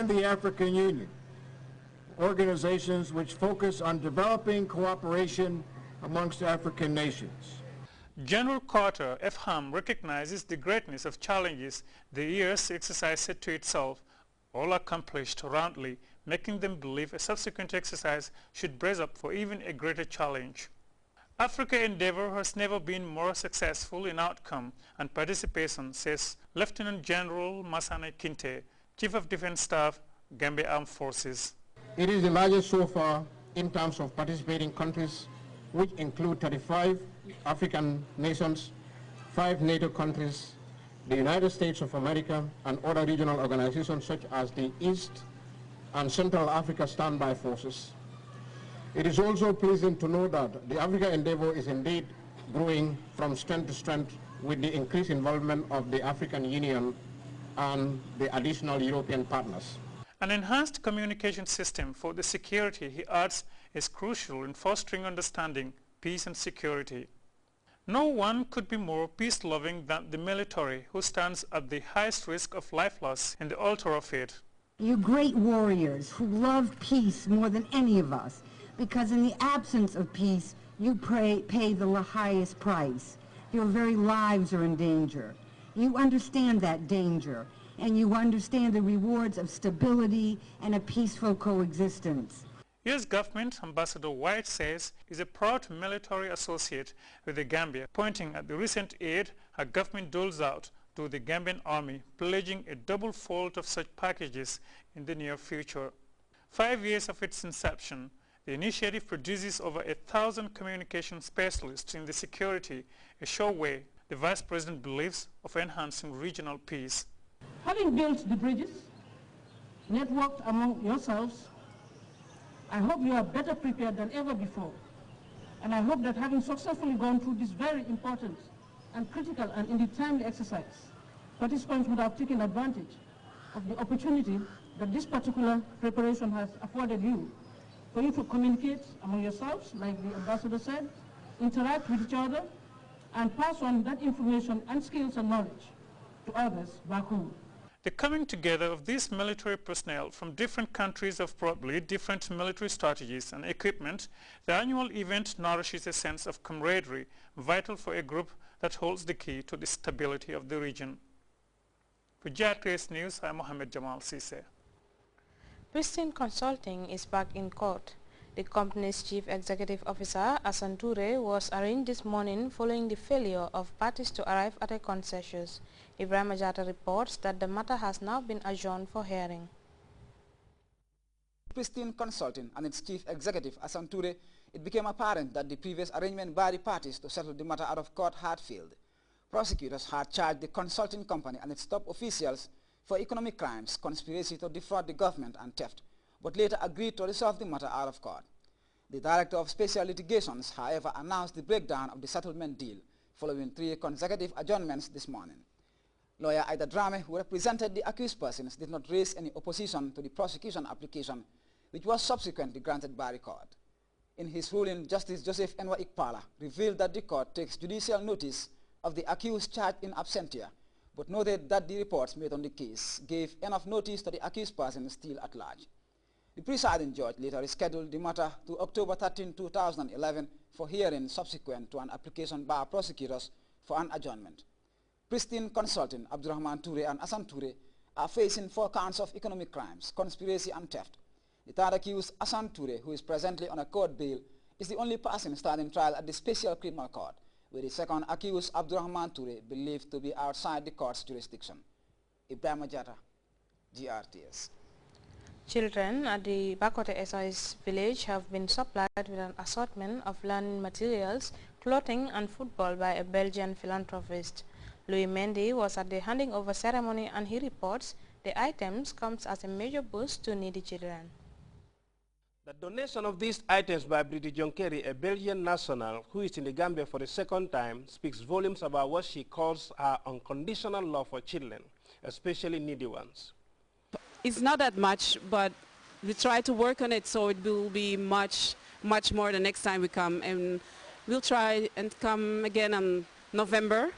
and the African Union, organizations which focus on developing cooperation amongst African nations. General Carter F. Ham recognizes the greatness of challenges the year's exercise set to itself, all accomplished roundly, making them believe a subsequent exercise should brace up for even a greater challenge. Africa Endeavour has never been more successful in outcome and participation, says Lieutenant General Masane Kinte, Chief of Defense Staff, Gambia Armed Forces. It is the largest so far in terms of participating countries, which include 35 African nations, 5 NATO countries, the United States of America, and other regional organizations such as the East and Central Africa Standby Forces. It is also pleasing to know that the Africa Endeavour is indeed growing from strength to strength with the increased involvement of the African Union and the additional European partners. An enhanced communication system for the security, he adds, is crucial in fostering understanding, peace and security. No one could be more peace-loving than the military, who stands at the highest risk of life loss in the altar of it. You're great warriors who love peace more than any of us, because in the absence of peace, you pay the highest price. Your very lives are in danger. You understand that danger, and you understand the rewards of stability and a peaceful coexistence. U.S. government Ambassador White says is a proud military associate with the Gambia, pointing at the recent aid her government doles out to the Gambian army, pledging a double fold of such packages in the near future. 5 years of its inception, the initiative produces over 1,000 communication specialists in the security, a sure way, the Vice President believes, of enhancing regional peace. Having built the bridges, networked among yourselves, I hope you are better prepared than ever before. And I hope that having successfully gone through this very important and critical and indeed timely exercise, participants would have taken advantage of the opportunity that this particular preparation has afforded you, for you to communicate among yourselves, like the ambassador said, interact with each other, and pass on that information and skills and knowledge to others back home. The coming together of these military personnel from different countries of probably different military strategies and equipment, the annual event nourishes a sense of camaraderie, vital for a group that holds the key to the stability of the region. For Grts News, I'm Mohamed Jamal Sise. Pristine Consulting is back in court. The company's chief executive officer, Asan Toure, was arraigned this morning following the failure of parties to arrive at a consensus. Ibrahim Ajata reports that the matter has now been adjourned for hearing. Pristine Consulting and its chief executive, Asan Toure, it became apparent that the previous arrangement by the parties to settle the matter out of court had failed. Prosecutors had charged the consulting company and its top officials for economic crimes, conspiracy to defraud the government and theft, but later agreed to resolve the matter out of court. The Director of Special Litigations, however, announced the breakdown of the settlement deal following 3 consecutive adjournments this morning. Lawyer Ida Drame, who represented the accused persons, did not raise any opposition to the prosecution application, which was subsequently granted by the court. In his ruling, Justice Joseph Enwa Ikpala revealed that the court takes judicial notice of the accused charged in absentia, but noted that the reports made on the case gave enough notice to the accused persons still at large. The presiding judge later rescheduled the matter to October 13, 2011 for hearing subsequent to an application by prosecutors for an adjournment. Pristine Consulting, Abdurrahman Toure and Asan Toure are facing 4 counts of economic crimes, conspiracy and theft. The third accused, Asan Toure, who is presently on a court bail, is the only person standing trial at the Special Criminal Court, with the second accused, Abdurrahman Toure, believed to be outside the court's jurisdiction. Ibrahim Ajata, GRTS. Children at the Bakote SIS village have been supplied with an assortment of learning materials, clothing and football by a Belgian philanthropist. Louis Mendy was at the handing over ceremony and he reports the items comes as a major boost to needy children. The donation of these items by British John Kerry, a Belgian national who is in the Gambia for the second time, speaks volumes about what she calls her unconditional love for children, especially needy ones. It's not that much, but we try to work on it so it will be much more the next time we come. And we'll try and come again in November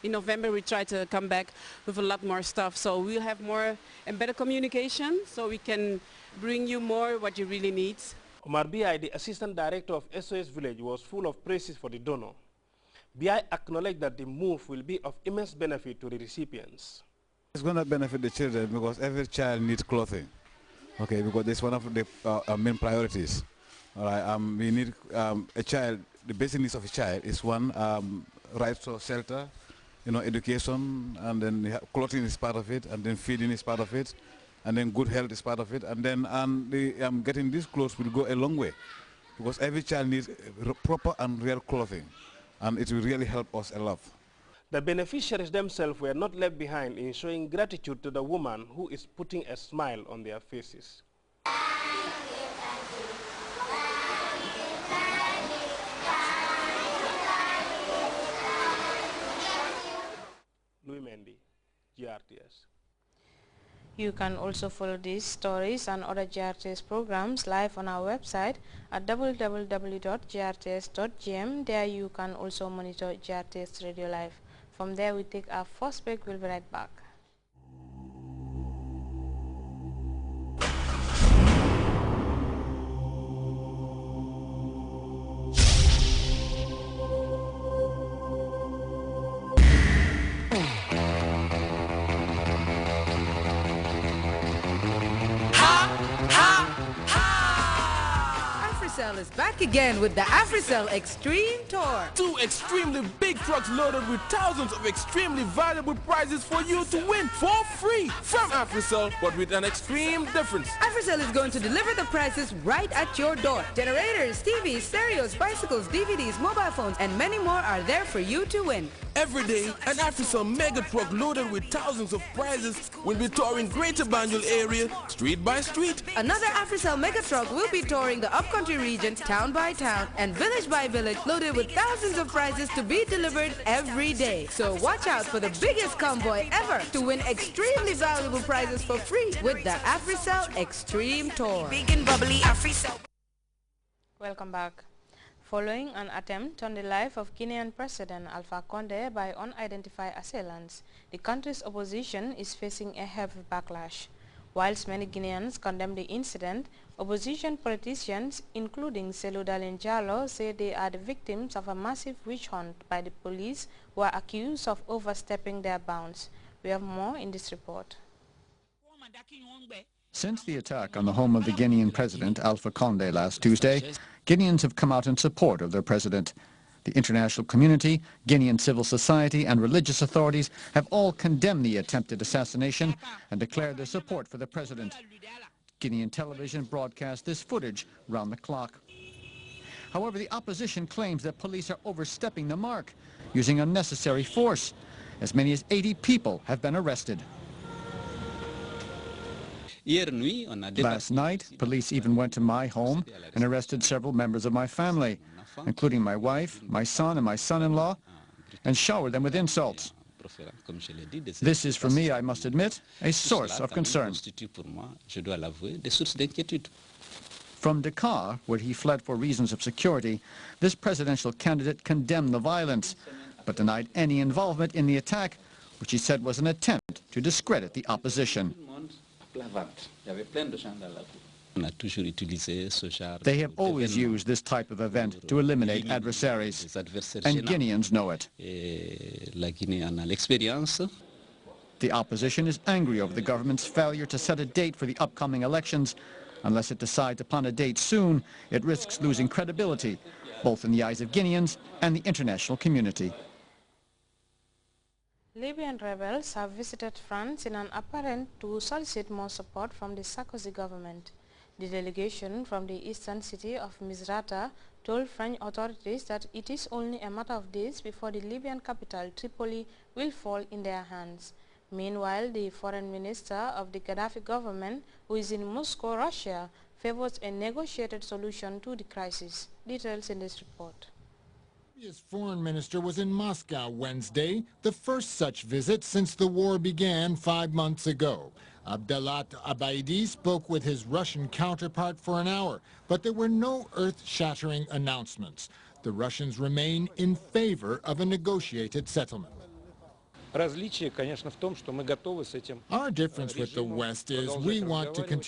in November we try to come back with a lot more stuff. So we'll have more and better communication so we can bring you more what you really need. Omar BI, the Assistant Director of SOS Village, was full of praises for the donor. BI acknowledged that the move will be of immense benefit to the recipients. It's going to benefit the children because every child needs clothing, okay, because it's one of the main priorities. All right, we need a child, the basic needs of a child is one, right to shelter, education, and then clothing is part of it, and then feeding is part of it, and then good health is part of it, and then getting these clothes will go a long way because every child needs proper and real clothing, and it will really help us a lot. The beneficiaries themselves were not left behind in showing gratitude to the woman who is putting a smile on their faces. Louis Mendy, GRTS. You can also follow these stories and other GRTS programs live on our website at www.grts.gm. There you can also monitor GRTS Radio Live. From there we take our first break. We'll be right back. AfriCell is back again with the AfriCell Extreme Tour. 2 extremely big trucks loaded with thousands of extremely valuable prizes for you to win for free from AfriCell, but with an extreme difference. AfriCell is going to deliver the prizes right at your door. Generators, TVs, stereos, bicycles, DVDs, mobile phones, and many more are there for you to win. Every day, an AfriCell mega truck loaded with thousands of prizes will be touring Greater Banjul area, street by street. Another AfriCell mega truck will be touring the upcountry region, town by town, and village by village, loaded with thousands of prizes to be delivered every day. So watch out for the biggest convoy ever to win extremely valuable prizes for free with the AfriCell Extreme Tour. Big and bubbly AfriCell. Welcome back. Following an attempt on the life of Guinean President Alpha Condé by unidentified assailants, the country's opposition is facing a heavy backlash. Whilst many Guineans condemn the incident, opposition politicians, including Selou Dalin Jallow, say they are the victims of a massive witch hunt by the police who are accused of overstepping their bounds. We have more in this report. Since the attack on the home of the Guinean president, Alpha Condé, last Tuesday, Guineans have come out in support of their president. The international community, Guinean civil society and religious authorities have all condemned the attempted assassination and declared their support for the president. Guinean television broadcast this footage round the clock. However, the opposition claims that police are overstepping the mark, using unnecessary force. As many as 80 people have been arrested. Last night, police even went to my home and arrested several members of my family, including my wife, my son, and my son-in-law, and showered them with insults. This is, for me, I must admit, a source of concern. From Dakar, where he fled for reasons of security, this presidential candidate condemned the violence, but denied any involvement in the attack, which he said was an attempt to discredit the opposition. They have always used this type of event to eliminate adversaries, and Guineans know it. The opposition is angry over the government's failure to set a date for the upcoming elections. Unless it decides upon a date soon, it risks losing credibility, both in the eyes of Guineans and the international community. Libyan rebels have visited France in an apparent to solicit more support from the Sarkozy government. The delegation from the eastern city of Misrata told French authorities that it is only a matter of days before the Libyan capital, Tripoli, will fall in their hands. Meanwhile, the foreign minister of the Gaddafi government, who is in Moscow, Russia, favors a negotiated solution to the crisis. Details in this report. His foreign minister was in Moscow Wednesday, the first such visit since the war began 5 months ago. Abdelat Abaidi spoke with his Russian counterpart for an hour, but there were no earth-shattering announcements. The Russians remain in favor of a negotiated settlement. Our difference with the West is we want to continue